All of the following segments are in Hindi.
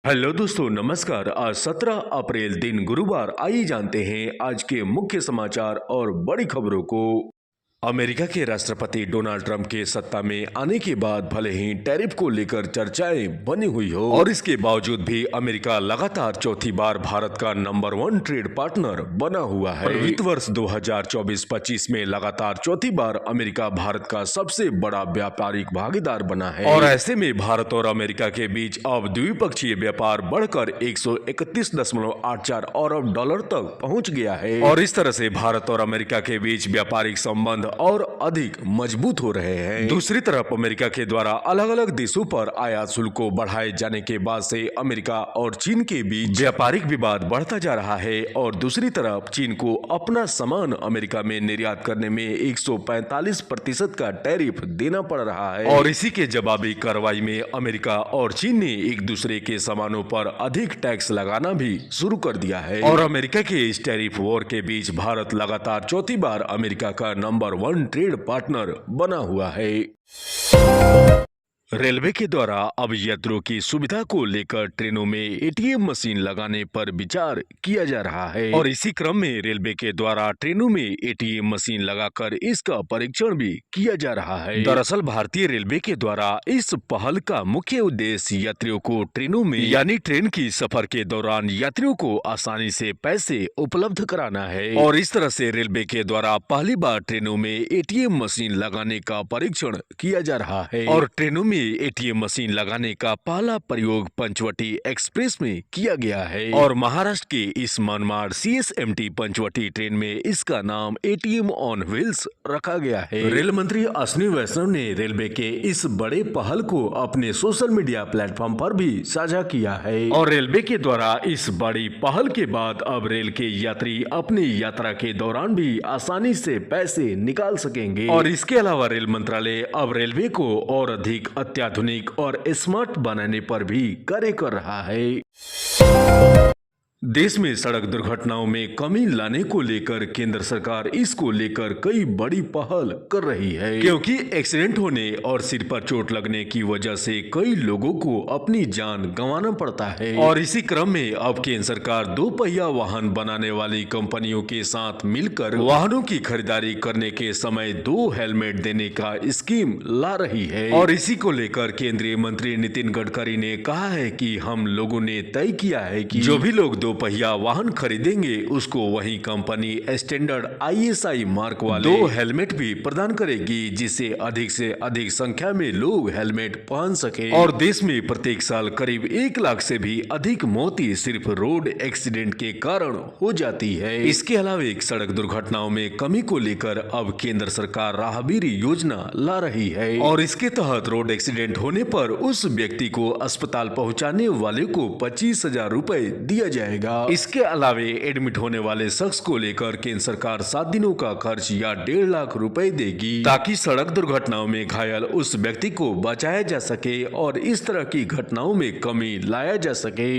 हेलो दोस्तों, नमस्कार। आज 17 अप्रैल दिन गुरुवार। आइए जानते हैं आज के मुख्य समाचार और बड़ी खबरों को। अमेरिका के राष्ट्रपति डोनाल्ड ट्रंप के सत्ता में आने के बाद भले ही टैरिफ को लेकर चर्चाएं बनी हुई हो और इसके बावजूद भी अमेरिका लगातार चौथी बार भारत का नंबर 1 ट्रेड पार्टनर बना हुआ है। वित्त वर्ष 2024-25 में लगातार चौथी बार अमेरिका भारत का सबसे बड़ा व्यापारिक भागीदार बना है और ऐसे में भारत और अमेरिका के बीच अब द्विपक्षीय व्यापार बढ़कर 131.84 अरब डॉलर तक पहुंच गया है और इस तरह से भारत और अमेरिका के बीच व्यापारिक संबंध और अधिक मजबूत हो रहे हैं। दूसरी तरफ अमेरिका के द्वारा अलग अलग देशों पर आयात शुल्क को बढ़ाए जाने के बाद से अमेरिका और चीन के बीच व्यापारिक विवाद बढ़ता जा रहा है और दूसरी तरफ चीन को अपना सामान अमेरिका में निर्यात करने में 145% का टैरिफ देना पड़ रहा है और इसी के जवाबी कार्रवाई में अमेरिका और चीन ने एक दूसरे के सामानों पर अधिक टैक्स लगाना भी शुरू कर दिया है और अमेरिका के इस टैरिफ वॉर के बीच भारत लगातार चौथी बार अमेरिका का नंबर 1 ट्रेड पार्टनर बना हुआ है। रेलवे के द्वारा अब यात्रियों की सुविधा को लेकर ट्रेनों में एटीएम मशीन लगाने पर विचार किया जा रहा है और इसी क्रम में रेलवे के द्वारा ट्रेनों में एटीएम मशीन लगाकर इसका परीक्षण भी किया जा रहा है। दरअसल भारतीय रेलवे के द्वारा इस पहल का मुख्य उद्देश्य यात्रियों को ट्रेनों में यानी ट्रेन की सफर के दौरान यात्रियों को आसानी से पैसे उपलब्ध कराना है और इस तरह से रेलवे के द्वारा पहली बार ट्रेनों में एटीएम मशीन लगाने का परीक्षण किया जा रहा है और ट्रेनों में एटीएम मशीन लगाने का पहला प्रयोग पंचवटी एक्सप्रेस में किया गया है और महाराष्ट्र के इस मनमाड़ CSMT पंचवटी ट्रेन में इसका नाम एटीएम ऑन व्हील्स रखा गया है। रेल मंत्री अश्विनी वैष्णव ने रेलवे के इस बड़े पहल को अपने सोशल मीडिया प्लेटफॉर्म पर भी साझा किया है और रेलवे के द्वारा इस बड़ी पहल के बाद अब रेल के यात्री अपनी यात्रा के दौरान भी आसानी से पैसे निकाल सकेंगे और इसके अलावा रेल मंत्रालय अब रेलवे को और अधिक अत्याधुनिक और स्मार्ट बनाने पर भी कार्य कर रहा है। देश में सड़क दुर्घटनाओं में कमी लाने को लेकर केंद्र सरकार इसको लेकर कई बड़ी पहल कर रही है क्योंकि एक्सीडेंट होने और सिर पर चोट लगने की वजह से कई लोगों को अपनी जान गंवाना पड़ता है और इसी क्रम में अब केंद्र सरकार 2 पहिया वाहन बनाने वाली कंपनियों के साथ मिलकर वाहनों की खरीदारी करने के समय 2 हेलमेट देने का स्कीम ला रही है और इसी को लेकर केंद्रीय मंत्री नितिन गडकरी ने कहा है कि हम लोगों ने तय किया है कि जो भी लोग 2 पहिया वाहन खरीदेंगे उसको वही कंपनी स्टैंडर्ड ISI मार्क वाले 2 हेलमेट भी प्रदान करेगी जिससे अधिक से अधिक संख्या में लोग हेलमेट पहन सके और देश में प्रत्येक साल करीब 1 लाख से भी अधिक मौतें सिर्फ रोड एक्सीडेंट के कारण हो जाती है। इसके अलावा एक सड़क दुर्घटनाओं में कमी को लेकर अब केंद्र सरकार राहगीर योजना ला रही है और इसके तहत रोड एक्सीडेंट होने पर उस व्यक्ति को अस्पताल पहुँचाने वाले को 25,000 रुपए दिया जाएगा। इसके अलावा एडमिट होने वाले शख्स को लेकर केंद्र सरकार 7 दिनों का खर्च या 1.5 लाख रुपए देगी ताकि सड़क दुर्घटनाओं में घायल उस व्यक्ति को बचाया जा सके और इस तरह की घटनाओं में कमी लाया जा सके।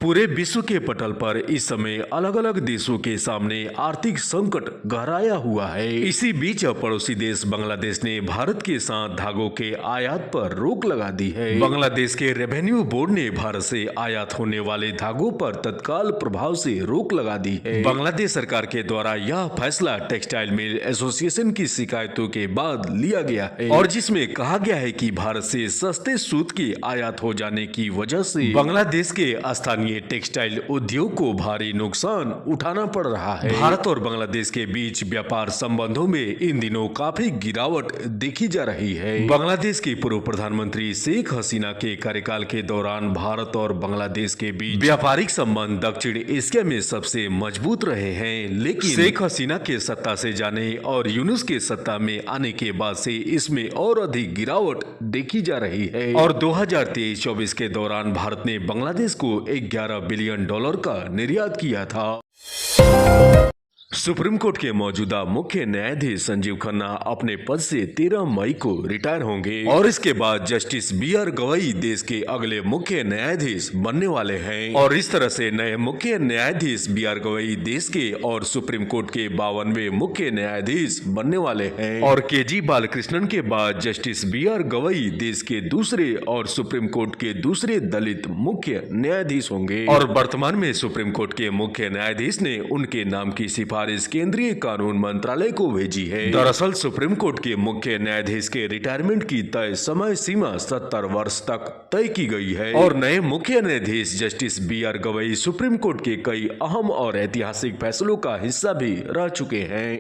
पूरे विश्व के पटल पर इस समय अलग अलग देशों के सामने आर्थिक संकट गहराया हुआ है। इसी बीच पड़ोसी देश बांग्लादेश ने भारत के साथ धागों के आयात पर रोक लगा दी है। बांग्लादेश के रेवेन्यू बोर्ड ने भारत से आयात होने वाले धागों पर तत्काल प्रभाव से रोक लगा दी है। बांग्लादेश सरकार के द्वारा यह फैसला टेक्सटाइल मिल एसोसिएशन की शिकायतों के बाद लिया गया है और जिसमें कहा गया है कि भारत से सस्ते सूत की आयात हो जाने की वजह से बांग्लादेश के स्थानीय टेक्सटाइल उद्योग को भारी नुकसान उठाना पड़ रहा है। भारत और बांग्लादेश के बीच व्यापार संबंधों में इन दिनों काफी गिरावट देखी जा रही है। बांग्लादेश की पूर्व प्रधानमंत्री शेख हसीना के कार्यकाल के दौरान भारत और बांग्लादेश के बीच व्यापारिक संबंध दक्षिण एशिया में सबसे मजबूत रहे हैं, लेकिन शेख हसीना के सत्ता से जाने और यूनुस के सत्ता में आने के बाद से इसमें और अधिक गिरावट देखी जा रही है और 2023-24 के दौरान भारत ने बांग्लादेश को 11 बिलियन डॉलर का निर्यात किया था। सुप्रीम कोर्ट के मौजूदा मुख्य न्यायाधीश संजीव खन्ना अपने पद से 13 मई को रिटायर होंगे और इसके बाद जस्टिस बी.आर. गवई देश के अगले मुख्य न्यायाधीश बनने वाले हैं और इस तरह से नए मुख्य न्यायाधीश बी.आर. गवई देश के और सुप्रीम कोर्ट के 52वें मुख्य न्यायाधीश बनने वाले हैं और के.जी. बालकृष्णन के बाद जस्टिस बी.आर. गवई देश के दूसरे और सुप्रीम कोर्ट के दूसरे दलित मुख्य न्यायाधीश होंगे और वर्तमान में सुप्रीम कोर्ट के मुख्य न्यायाधीश ने उनके नाम की सिफारिश केंद्रीय कानून मंत्रालय को भेजी है। दरअसल सुप्रीम कोर्ट के मुख्य न्यायाधीश के रिटायरमेंट की तय समय सीमा 70 वर्ष तक तय की गई है और नए मुख्य न्यायाधीश justice B R. Gavai supreme court के कई अहम और ऐतिहासिक फैसलों का हिस्सा भी रह चुके हैं।